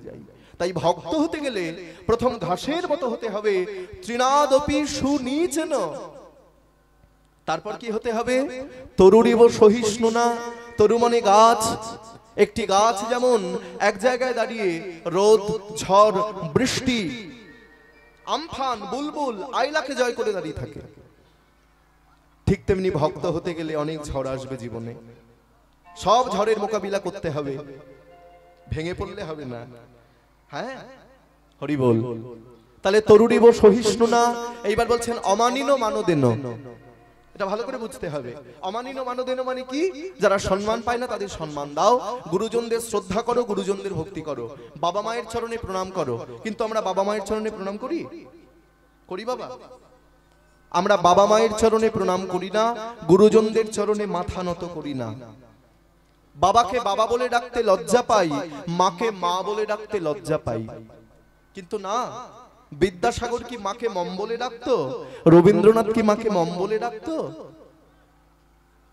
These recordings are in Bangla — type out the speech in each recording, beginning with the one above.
যায়। তাই ভক্ত হতে গেলে প্রথম ঘাসের মতো হতে হবে, তৃণাদপি সুনীচন। তারপর কি হতে হবে? তরুরিব সহিষ্ণু না। তরু মানে গাছ। একটি গাছ যেমন এক জায়গায় দাঁড়িয়ে রোদ, ঝড়, বৃষ্টি, আমফান, বুলবুল, আইলাকে জয় করে দাঁড়িয়ে থাকে, ঠিক তেমনি ভক্ত হতে গেলে অনেক ঝড় আসবে জীবনে। সব ঝড়ের মোকাবিলা করতে হবে, ভেঙে পড়লে হবে না। হ্যাঁ, হরি বল। তাহলে তরুরিব সহিষ্ণু না। এইবার বলছেন অমানিনো মানদেন। এটা ভালো করে বুঝতে হবে। অমানিনো মানদেন মানে কি? যারা সম্মান পায় না তাদের সম্মান দাও, গুরুজনদের শ্রদ্ধা করো, গুরুজনদের ভক্তি করো, বাবা মায়ের চরণে প্রণাম করো। কিন্তু আমরা বাবা মায়ের চরণে প্রণাম করি? করি বাবা? আমরা বাবা মায়ের চরণে প্রণাম করি না, গুরুজনদের চরণে মাথা নত করি না। বাবাকে বাবা বলে ডাকতে লজ্জা পাই, মাকে মা বলে ডাকতে লজ্জা পাই। কিন্তু না, বিদ্যাসাগর কি মাকে মম বলে ডাকতো? রবীন্দ্রনাথ কি মাকে মম বলে ডাকতো?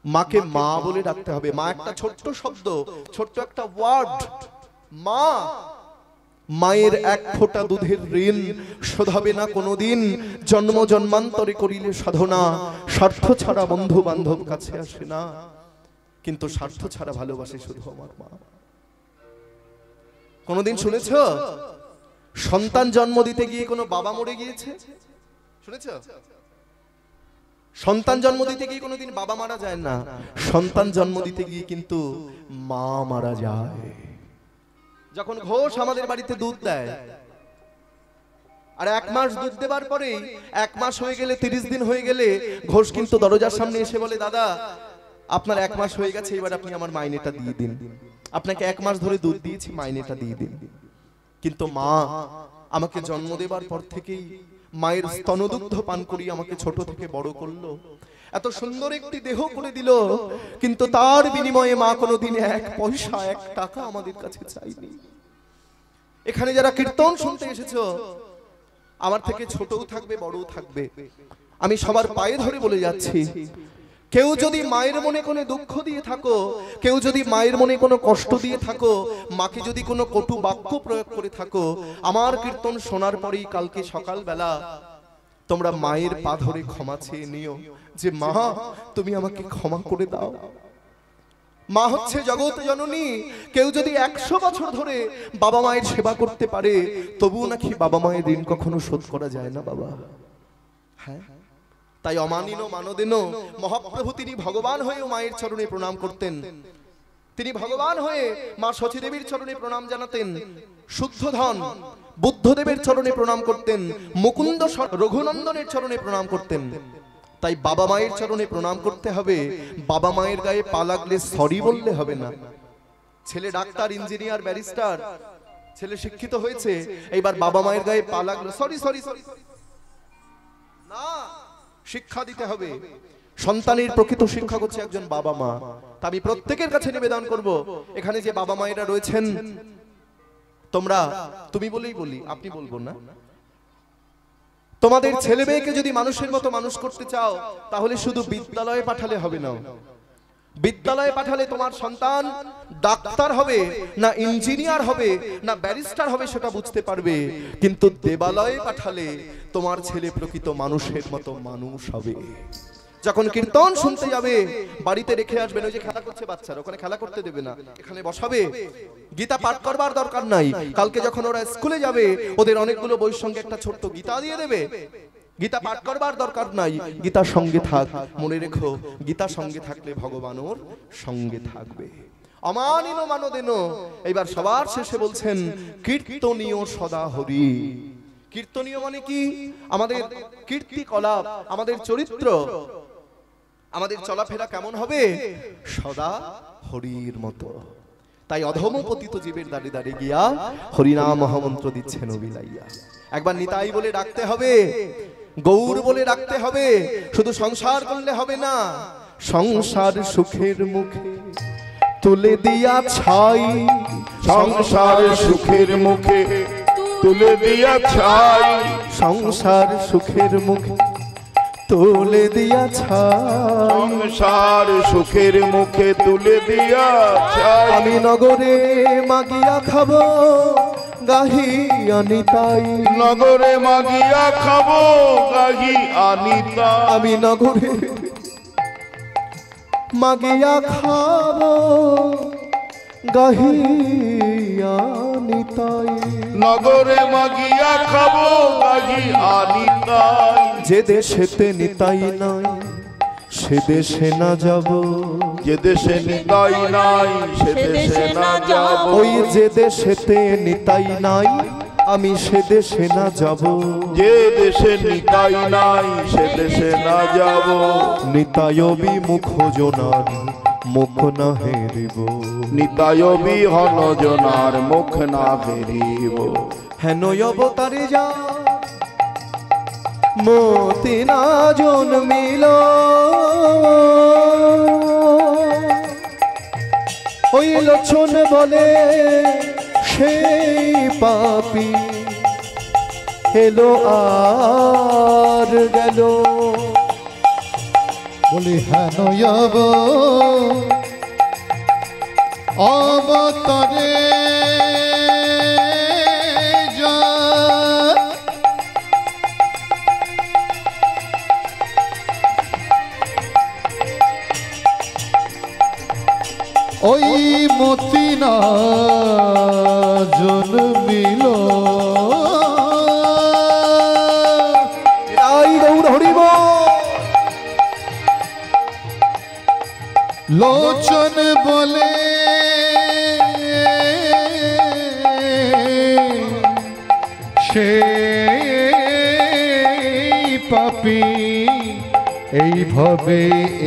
মাকে মা বলে ডাকতে হবে। মা একটা ছোট্ট শব্দ, ছোট্ট একটা ওয়ার্ড। মা, মায়ের এক ফোঁটা দুধের ঋণ শোধাবে না কোনোদিন। জন্ম জন্মান্তরে করিলে সাধনা, স্বার্থ ছাড়া বন্ধু বান্ধব কাছে আসে না, কিন্তু স্বার্থ ছাড়া ভালোবাসে শুধু আমার মা। কোনোদিন শুনেছ সন্তান জন্ম দিতে গিয়ে কোনো বাবা মরে গিয়েছে? শুনেছ? সন্তান জন্ম দিতে গিয়ে কোনোদিন বাবা মারা যায় না, সন্তান জন্ম দিতে গিয়ে কিন্তু মা মারা যায়। যখন ঘোষ আমাদের বাড়িতে দুধ দেয়, আর 1 মাস দুধ দেবার পরেই 1 মাস হয়ে গেলে, 30 দিন হয়ে গেলে ঘোষ কিন্তু দরজার সামনে এসে বলে, দাদা আপনার 1 মাস হয়ে গেছে, এবার আপনি আমার মাইনেটা দিয়ে দিন। আপনাকে 1 মাস ধরে দুধ দিয়েছি, মাইনেটা দিয়ে দিন। কিন্তু মা আমাকে জন্ম দেবার পর থেকেই মায়ের স্তনদুগ্ধ পান করি আমাকে ছোট থেকে বড় করলো, এত সুন্দর একটি দেহ করে দিল, কিন্তু তার বিনিময়ে মা কোনোদিন 1 পয়সা 1 টাকা আমাদের কাছে চাইনি। এখানে যারা কীর্তন শুনতে এসেছো, আমার থেকে ছোটও থাকবে, বড়ও থাকবে, আমি সবার পায়ে ধরে বলে যাচ্ছি, কেউ যদি মায়ের মনে কোনো দুঃখ দিয়ে থাকো, কেউ যদি মায়ের মনে কোনো কষ্ট দিয়ে থাকো, মাকে যদি কোনো কটু বাক্য প্রয়োগ করে থাকো, আমার কীর্তন শোনার পরেই কালকে সকালবেলা তোমরা মায়ের পা ধরে ক্ষমা চেয়ে নিও যে মা তুমি আমাকে ক্ষমা করে দাও। মা হচ্ছে জগৎ জননী। কেউ যদি 100 বছর ধরে বাবা মায়ের সেবা করতে পারে, তবুও নাকি বাবা মায়ের ঋণ কখনো শোধ করা যায় না বাবা। হ্যাঁ, তাই অমানিনো মানদেন। মহাপ্রভু তিনি ভগবান হয়েও মায়ের চরণে প্রণাম করতেন। তিনি ভগবান হয়ে মা সচীদেবীর চরণে প্রণাম জানাতেন, শুদ্ধধন বুদ্ধদেবের চরণে প্রণাম করতেন, মুকুন্দ রঘুনন্দনের চরণে প্রণাম করতেন। তাই বাবা মায়ের চরণে প্রণাম করতে হবে। বাবা মায়ের গায়ে পা লাগলে সরি বললে হবে না। ছেলে ডাক্তার, ইঞ্জিনিয়ার, ব্যারিস্টার, ছেলে শিক্ষিত হয়েছে, এইবার বাবা মায়ের গায়ে পা লাগলো সরি সরি সরি না, শিক্ষা দিতে হবে। সন্তানের প্রকৃত শিক্ষক হচ্ছে একজন বাবা মা। তা আমি প্রত্যেকের কাছে নিবেদন করব, এখানে যে বাবা মায়েরা রয়েছেন, তোমরা, তুমি বলেই বলি, আপনি বলবো না, তোমাদের ছেলে মেয়েকে যদি মানুষের মতো মানুষ করতে চাও, তাহলে শুধু বিদ্যালয়ে পাঠালে হবে না। বিদ্যালয়ে পাঠালে তোমার সন্তান ডাক্তার হবে না ইঞ্জিনিয়ার হবে না ব্যারিস্টার হবে সেটা বুঝতে পারবে, কিন্তু দেবালয়ে পাঠালে তোমার ছেলে প্রকৃত মানুষের মতো মানুষ হবে। যখন কীর্তন শুনতে যাবে, বাড়িতে রেখে আসবেন। ওই যে খেলা করছে বাচ্চারা, ওখানে খেলা করতে দেবে না, এখানে বসাবে। গীতা পাঠ করবার দরকার নাই, কালকে যখন ওরা স্কুলে যাবে ওদের অনেকগুলো বইয়ের সঙ্গে একটা ছোট্ট গীতা দিয়ে দেবে। গীতা পাঠ করবার দরকার নাই, গীতার সঙ্গে থাক। মনে রেখো, গীতা সঙ্গে থাকলে ভগবান ওর সঙ্গে থাকবে। অমানিনো মানদেন। এইবার সবার শেষে বলছেন কীর্তনীয় সদা হরি। কীর্তনীয় মানে কি? আমাদের কীর্তিকলাপ, আমাদের চরিত্র, আমাদের চলাফেরা কেমন হবে? সদা হরির মতো। তাই অধম পতিত জীবের দাঁড়ে দাঁড়িয়ে গিয়া হরিনাম মহামন্ত্র দিচ্ছেন বিলাইয়া। একবার নিতাই বলে ডাকতে হবে, গৌর বলে ডাকতে হবে। শুধু সংসার করলে হবে না, সংসার সুখের মুখে তুলে দিয়া ছাই, সংসার সুখের মুখে তুলে দিয়া ছাই, সংসার সুখের মুখে তুলে দিয়া ছাই, সংসার সুখের মুখে তুলে দিয়া ছাই। আমি নগরে মাগিয়া খাবো, গাহি অনিতাই নগরে মাগিয়া খাবো গাহি আনিতা আমি নগরে মাগিয়া খাবো গাহি অনিতাই নগরে মাগিয়া খাবো গাহি আনিতাই যে দেশেতে নিতাই নাই সে দেশে না যাব যে দেশে নিতাই নাই সে দেশে না যাব ওই যে দেশেতে নিতাই নাই আমি সে দেশে না যাব যে দেশে নিতাই নাই সে দেশে না যাব নিতাই বিমুখ জনার মুখ না হেরিব নিতাই বিহন জনার মুখ না ফেরিব হেন অবতারে যা মতি না জন্মিল ওই লক্ষণ বলে সেই পাপী এলো আর গেল বলি হেন অবতারে যা ওই মতি না জন্মিল তাই গৌর হরিব লোচন বলে সেই পাপী এইভাবে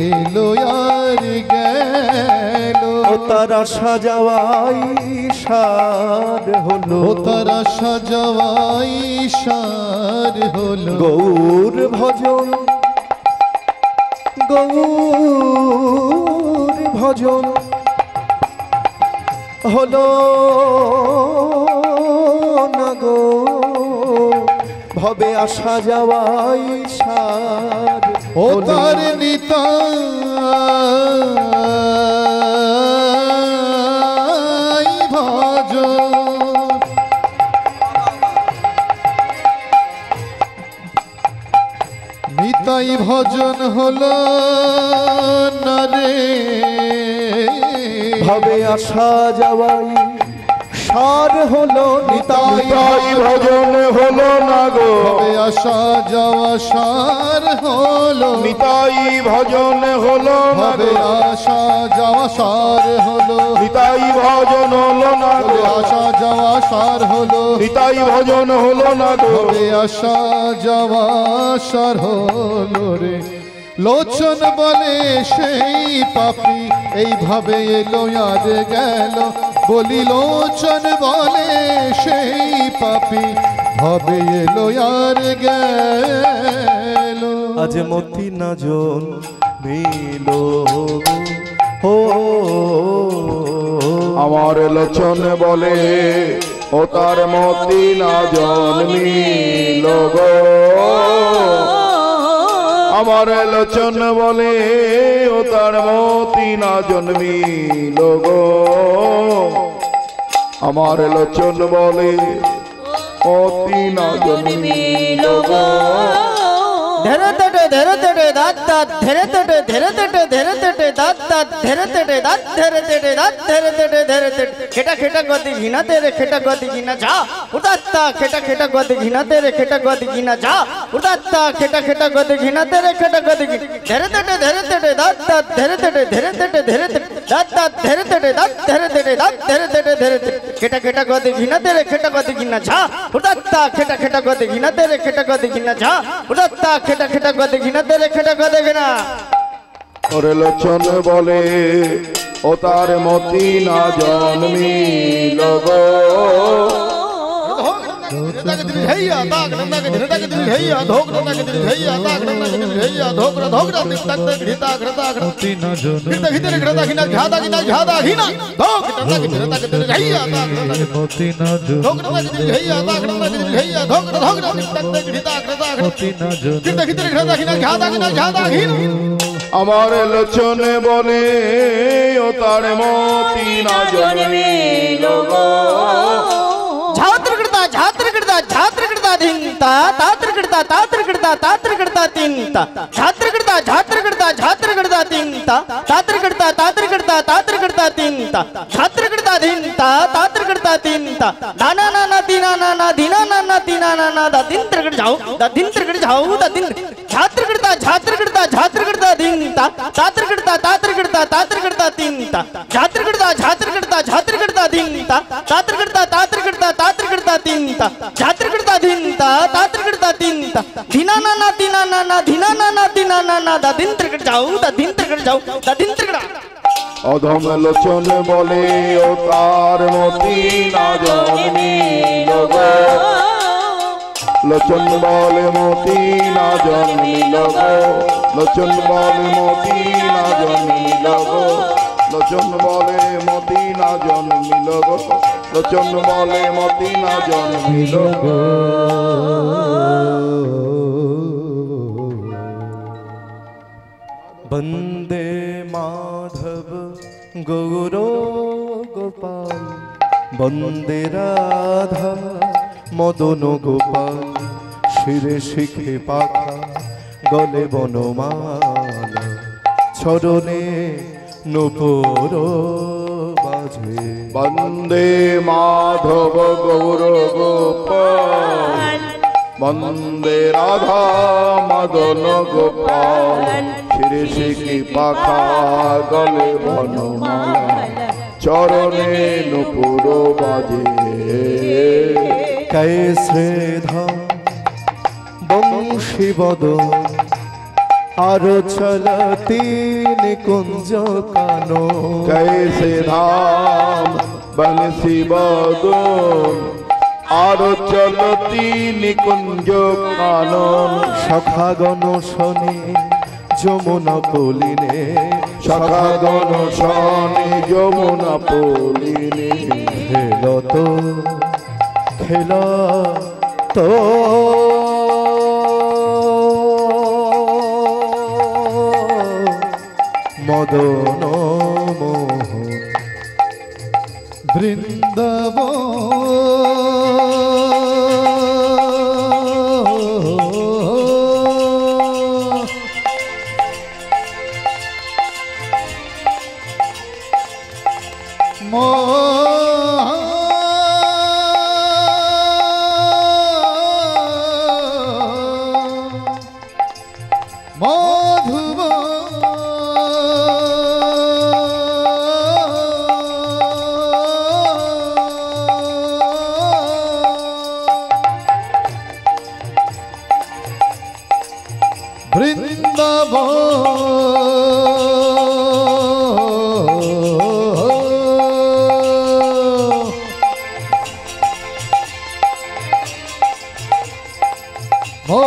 এলো আর গেল ও তারা সাজাওয়াই সার হলো ও তারা সাজাওয়াই সার হলো গৌর ভজন গৌর ভজন হলো না গো ভবে আসা যাওয়াই সার ও তার নিতাই ভজন নিতাই ভজন হলো না রে ভবে আসা যাওয়াই সার হলো নিতাই নিতাই ভজন হলো না গো তবে আসা যাওয়া সার হলো নিতাই ভজন হলো না তবে গো আসা যাওয়া সার হলো নিতাই ভজন হলো না তবে গো আসা যাওয়া সার হলো নিতাই ভজন হলো না গো তবে আসা যাওয়া সার হলো রে লোচন বলে সেই পাপী এইভাবে এলো আর গেল বলি লোচন বলে সেই পাপী ভাবে এলো আর গেল আজ মতি না জন মিল ও আমার লোচন বলে ও তার মতি না জন্মিল গো আমার লোচন বলে ও তার মতি না জন্মিল গো আমার লোচন বলে মতি না জন্মিল গো ধরে তটে ধরে তটে দাঁত দাঁত ধরে তটে ধরে তটে ধরে তটে দাঁত দাঁত ধরে তটে দাঁত ধরে তটে দাঁত ধরে তটে ধরে তটে খেটা খেটা গদি ঘিনা তেরে খেটা গদি ঘিনা যা উঠাত্তা খেটা খেটা গদি ঘিনা তেরে খেটা গদি ঘিনা যা উঠাত্তা খেটা খেটা গদি ঘিনা তেরে খেটা গদি ধরে তটে দাঁত দাঁত ধরে তটে ধরে তটে দাঁত দাঁত ধরে তটে দাঁত ধরে তটে দাঁত ধরে তটে খেটা খেটা গদি ঘিনা তেরে খেটা গদি ঘিনা যা উঠাত্তা খেটা খেটা গদি ঘিনা তেরে খেটা গদি ঘিনা যা উঠাত্তা খেটা খেটা গদি ঘিনা তেরে খেটা গদি ঘিনা ওরে লোচন বলে ও তার মতি না জন্মিল গো মতি না জন মতি না জন মতি না জন আমার লোচন বলে ও তার মতি না জন্মিল গো ঝাত্র धिंता तात्र करता तिंता झात्र करता तिंता तात्र करता तिंता झात्र करता धिंता तात्र करता तिंता दाना नाना दीना नाना दीना नाना दीना नाना दादिंत्र कर जाओ दादिंत्र कर जाओ दादिंत्र झात्र करता धिंता तात्र करता तिंता झात्र करता धिंता तात्र करता तिंता झात्र करता धिंता तात्र करता तिंता धीना नाना दीना नाना दादिंत्र कर जाओ दादिंत्र कर অধম লোচন বলে ও তার মতি না জন্মিল গো লোচন বলে মতি না জন্মিল গো লোচন বলে মতি না জন্মিল গো লোচন বলে মতি না জন্মিল গো লোচন বলে মতি না জন্মিল গো বন্দে মাধব গৌর গোপাল বন্দে রাধা মদন গোপাল শিরে শিখে পাখা গলে বনমালা চরণে নূপুর বাজে বন্দে মাধব গৌর গোপাল বন্দে রাধা মদন গোপাল শিরে শিখি পাখা গলে বনমালা চরণে নূপুর বাজে कैसे धाम बंशी बदन आरो चलती निकुंज कानो कैसे धाम बंसी बदन आरो चलती निकुंज कानन सखागण शनि যমুনা পলিনে সখাগণ শনি যমুনা পলিনে খেল তো মদন মোহন মধুব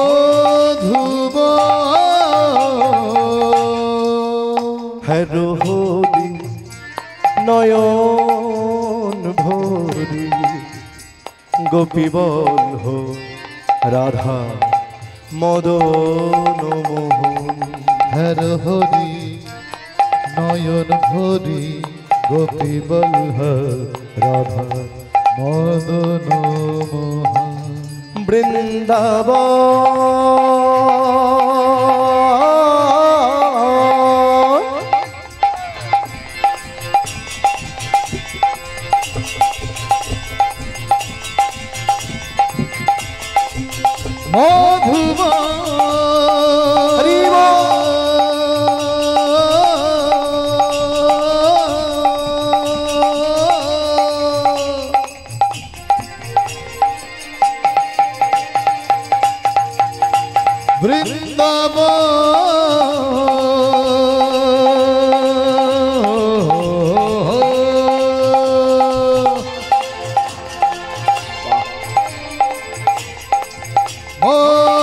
মধুব হরি নয়ন ভরি গোপী বল্লভ রাধা মদন মোহন হরি নয়ন ভরি গোপী বল্লভ রাধা মদন মোহন বৃন্দাবন মধুব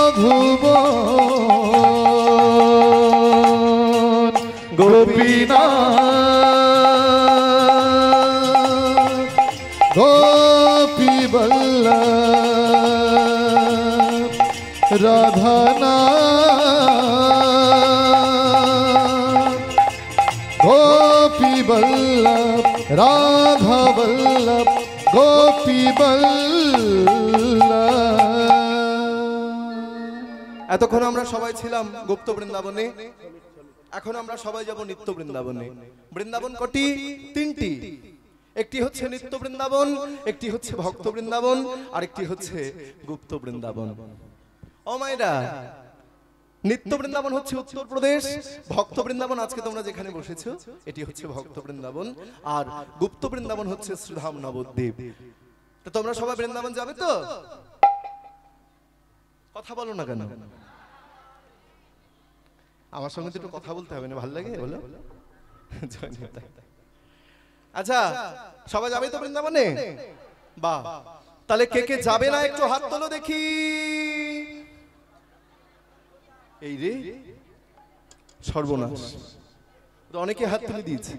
মধুবন গোপীনাথ গোপী বল্লভ রাধানাথ গোপী বল্লভ রাধা বল্লভ গোপী বল্লভ এতক্ষণ আমরা সবাই ছিলাম গুপ্ত বৃন্দাবনে, এখন আমরা সবাই যাব নিত্য বৃন্দাবনে। বৃন্দাবন কটি? তিনটি। একটি হচ্ছে নিত্য বৃন্দাবন, একটি হচ্ছে ভক্ত বৃন্দাবন, আর একটি হচ্ছে গুপ্ত বৃন্দাবন। ও মায়েরা, নিত্য বৃন্দাবন হচ্ছে উত্তরপ্রদেশ, ভক্ত বৃন্দাবন আজকে তোমরা যেখানে বসেছো এটি হচ্ছে ভক্ত বৃন্দাবন, আর গুপ্ত বৃন্দাবন হচ্ছে শ্রীধাম নবদ্বীপ। তো তোমরা সবাই বৃন্দাবন যাবে তো? কথা বলো না কেন? আমার সঙ্গে তো একটু কথা বলতে হবে না, ভালো লাগে বলো। আচ্ছা, সবাই যাবে তো বৃন্দাবনে? বাহ, তাহলে কে কে যাবে না একটু হাত তোলো দেখি। এই রে সর্বনাশ, অনেকে হাত তুলে দিয়েছে।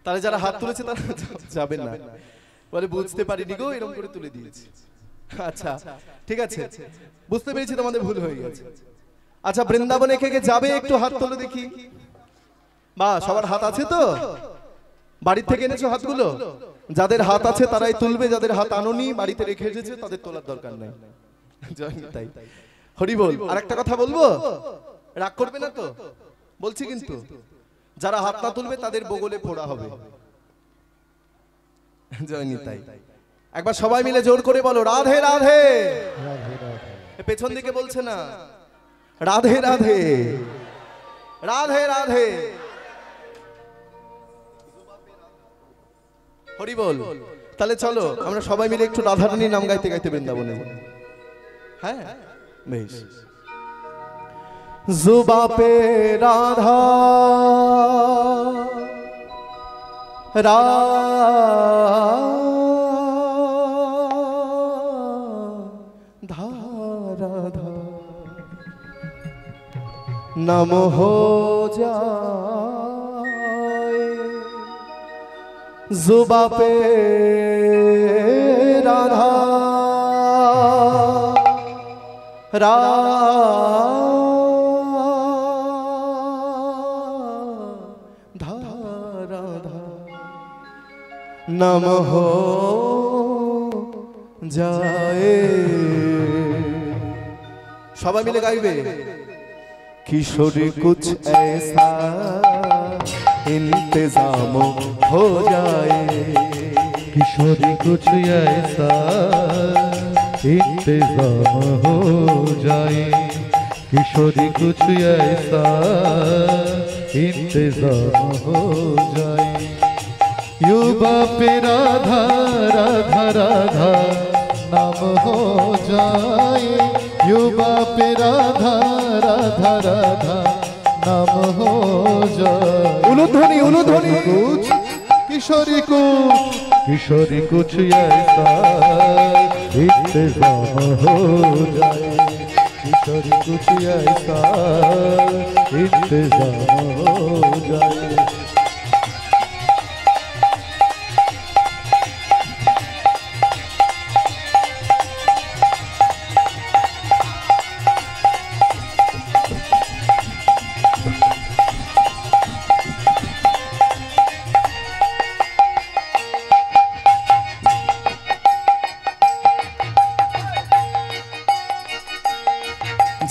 তাহলে যারা হাত তুলেছে তারা যাবেন না, বলে বুঝতে পারিনি গো, এরকম করে তুলে দিয়েছে। আচ্ছা ঠিক আছে, বুঝতে পেরেছি তোমাদের ভুল হয়ে গেছে। আচ্ছা, বৃন্দাবনে কে কে যাবে একটু হাত তোলো দেখি। বা সবার হাত আছে তো? বাড়ির থেকে এনেছো হাতগুলো? যাদের হাত আছে তারাই তুলবে, যাদের হাত আনোনি বাড়িতে রেখে এসেছে তাদের তোলার দরকার নাই। তাই হরি বল। আর একটা কথা বলবো, রাগ করবে না তো? বলছি কিন্তু, যারা হাত না তুলবে তাদের বগলে ফোড়া হবে। জয়নি তাই। একবার সবাই মিলে জোর করে বলো রাধে রাধে। পেছন দিকে বলছে না, রাধে রাধে রাধে রাধে। হরি বল। তাহলে চলো আমরা সবাই মিলে একটু রাধারানীর নাম গাইতে গাইতে বৃন্দাবনে। হ্যাঁ বেশ। जुबा पे राधा राधा राधा नम हो जाए। जुबा पे राधा नम हो जाए। सबाई मिले गाइबे। किशोरी कुछ ऐसा इंतजाम हो जाए। किशोरी कुछ ऐसा इंतजाम हो जाए। किशोरी कुछ ऐसा इंतजाम हो जाए। युवा पे राधा राधा राधा नाम हो जाए। युवा पे राधा राधा राधा नाम हो जाए। उलूध्वनि उलूध्वनि। कुछ किशोरी कुछ ऐसा इंतजाम हो जाए। किशोरी कुछ ऐसा इंतजाम हो जाए।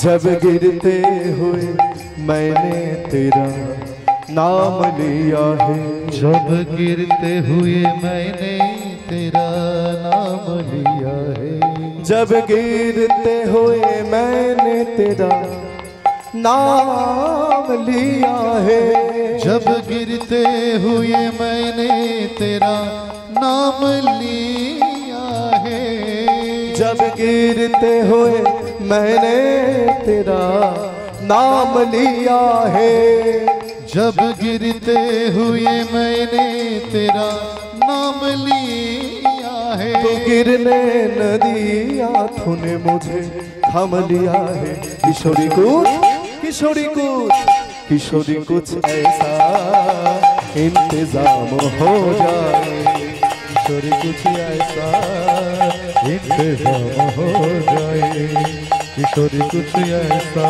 जब गिरते हुए मैंने तेरा नाम लिया है। जब गिरते हुए मैंने तेरा नाम लिया है। जब गिरते हुए मैंने तेरा नाम लिया है। जब गिरते हुए मैंने तेरा नाम लिया है। जब गिरते हुए मैंने तेरा नाम लिया है। जब गिरते हुए मैंने तेरा नाम लिया है। तो गिरने न दिया तूने मुझे थाम लिया है। किशोरी कुछ किशोरी कुछ ऐसा इंतजाम हो जाए। किशोरी कुछ ऐसा इंतजाम हो जाए। किशोरी कुछ ऐसा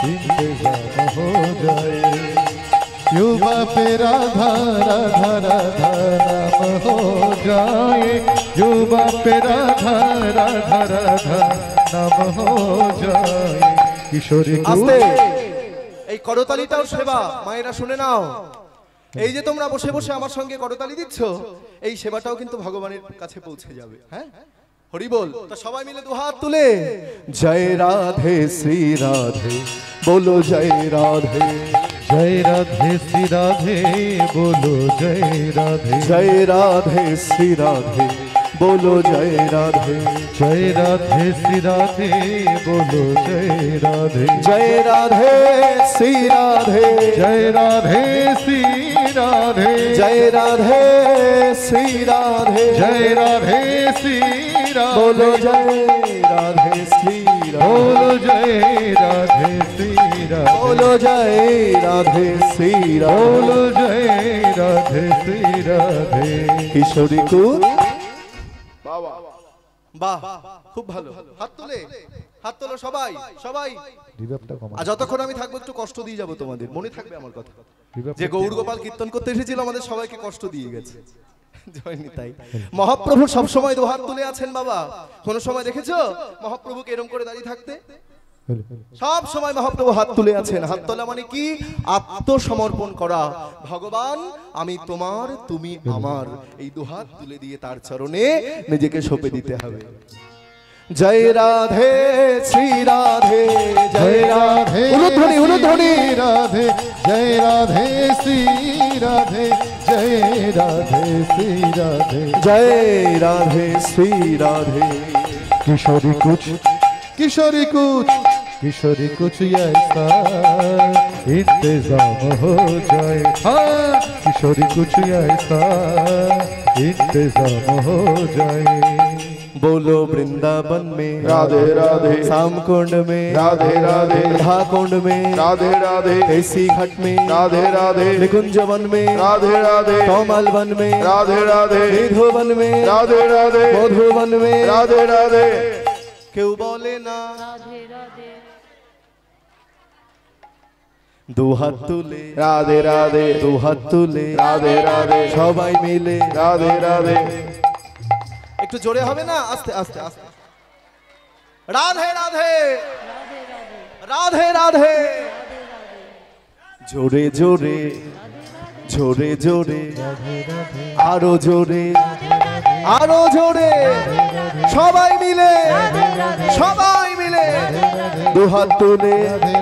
इंतजाम हो जाए। युवा पे राधा राधा राधा नाम हो जाए युवा पे राधा राधा राधा नाम हो जाए किशोरी আস্তে এই করতালিটাও সেবা মায়েরা শুনে নাও এই যে তোমরা বসে বসে আমার সঙ্গে করতালি দিচ্ছ এই সেবাটাও কিন্তু ভগবানের কাছে পৌঁছে যাবে হ্যাঁ হরি বল তো সবাই মিলে দুহাত তুলে জয় রাধে শ্রী রাধে বলো জয় রাধে जय राधे श्री राधे बोलो जय राधे जय राधे श्री राधे बोलो जय राधे जय राधे श्री राधे बोलो जय राधे जय राधे श्री राधे जय राधे श्री राधे जय राधे श्री राधे जय राधे श्री राधे बोलो जय राधे श्री राधे बोलो जय राधे श्री राधे बोलो जय राधे श्री राधे बोलो जय राधे श्री राधे किशोरी को বাবা বাহ খুব ভালো হাত তোলো সবাই সবাই রিভাবটা কমা আর যতক্ষণ আমি থাকবো একটু কষ্ট দিয়ে যাব তোমাদের মনে থাকবে আমার কথা রিভাবটা যে গৌর গোপাল কীর্তন করতে এসেছিল আমাদের সবাইকে কষ্ট দিয়ে গেছে জয়নি তাই মহাপ্রভু সব সময় দুহাত তুলে আছেন বাবা কোন সময় দেখেছো মহাপ্রভুকে এরকম করে দাঁড়িয়ে থাকতে সব সময় মহাপ্রভু হাত তুলে আছেন হাত তোলা মানে কি আত্মসমর্পণ করা ভগবান আমি তোমার তুমি আমার এই দুহাত তুলে দিয়ে তার চরণে নিজেকে সঁপে দিতে হবে জয় রাধে শ্রী রাধে जय राधे উলুধ্বনি উলুধ্বনি राधे जय राधे श्री राधे जय राधे श्री राधे जय राधे श्री राधे किशोरी कुछ किशोरी कुछ ऐसा इंतजाम हो जाए हाँ किशोरी कुछ ऐसा इंतजाम हो जाए बोलो वृंदावन में রাধে রাধে शाम कुंड में রাধে রাধে राधा कुंड में রাধে রাধে देसी घाट में রাধে राधे निकुंज वन में রাধে রাধে कौमल वन में রাধে রাধে निधुवन में রাধে রাধে मधुवन में রাধে রাধে क्यों बोले ना দুহাত তুলে রাধে রাধে দুহাত তুলে রাধে রাধে সবাই মিলে রাধে রাধে একটু জোরে হবে না আস্তে আস্তে আস্তে রাধে রাধে রাধে রাধে জোরে জোরে জোরে জোরে আরো জোরে আরো জোরে সবাই মিলে দুহাত তুলে রাধে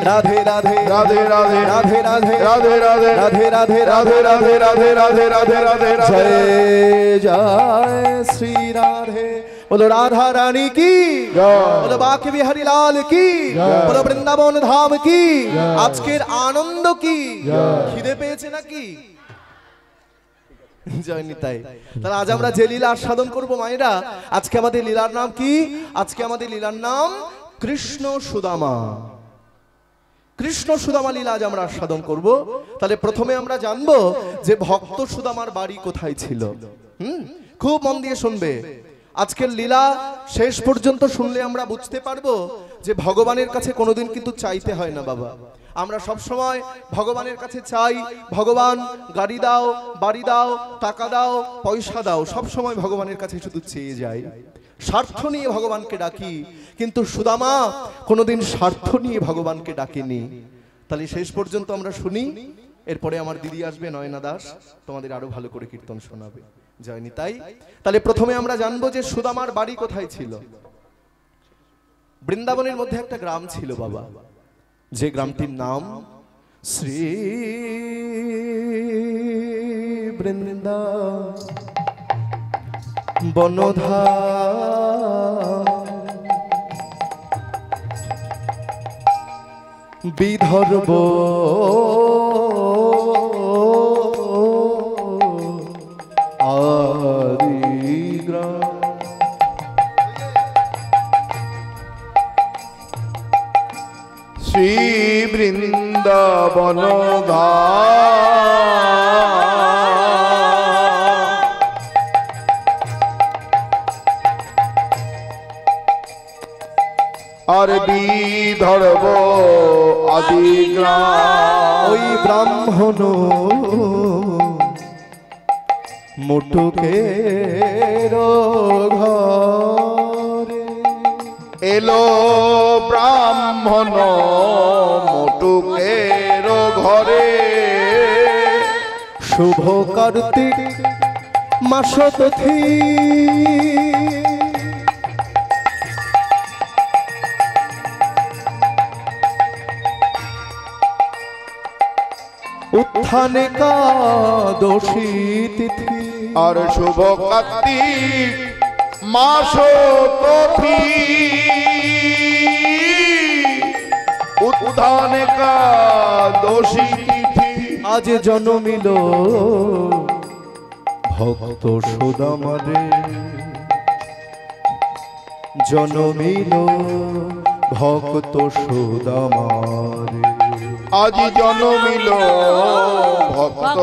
রাধে রাধে রাধে রাধে রাধে রাধে রাধে রাধে রাধে রাধে রাধে রাধে রাধে রাধে রাধে রাধে जय जय श्री राधे बोलो राधा रानी की बोलो बाके बिहारी लाल की बोलो বৃন্দাবন ধাম की আজকের আনন্দ কি খিদে পেয়েছে নাকি জয় নিতাই তাহলে আজ আমরা যে লীলা আস্বাদন করব মায়েরা আজকে আমাদের লীলার নাম কি আজকে আমাদের লীলার নাম কৃষ্ণ সুদামা কৃষ্ণ সুদামা লীলা আজ আমরা আস্বাদন করব তাহলে প্রথমে আমরা জানবো যে ভক্ত সুদামার বাড়ি কোথায় ছিল খুব মন দিয়ে শুনবে আজকের লীলা শেষ পর্যন্ত শুনলে আমরা বুঝতে পারবো যে ভগবানের কাছে কোনোদিন কিন্তু চাইতে হয় না বাবা আমরা সব সময় ভগবানের কাছে চাই ভগবান গাড়ি দাও বাড়ি দাও টাকা দাও পয়সা দাও সব সময় ভগবানের কাছে শুধু চেয়ে যাই স্বার্থ নিয়ে ভগবানকে ডাকি কিন্তু সুদামা কোনোদিন স্বার্থ নিয়ে ভগবানকে ডাকেনি তাহলে শেষ পর্যন্ত আমরা শুনি এরপরে আমার দিদি আসবে নয়না দাস তোমাদের আরো ভালো করে কীর্তন শোনাবে জয় নিতাই তাহলে প্রথমে আমরা জানবো যে সুদামার বাড়ি কোথায় ছিল বৃন্দাবনের মধ্যে একটা গ্রাম ছিল বাবা যে গ্রামটির নাম শ্রী বৃন্দা বনধা বিদর্ভ আদি গ্রাম শ্রী বৃন্দাবন আর বিদর্ভ আদি গ্রাম ওই ব্রাহ্মণ মুটুকের ঘরে এলো ব্রাহ্মণ মোটুকের ঘরে শুভ কার্তিক মাস তিথি উত্থান একাদশী তিথি আর শুভ কার্তিক মাস তিথি উত্থান একাদশী তিথি আজ জন্মিল ভক্ত সুদামারে জন্মিল ভক্ত সুদামারে আজ জন্মিল ভক্ত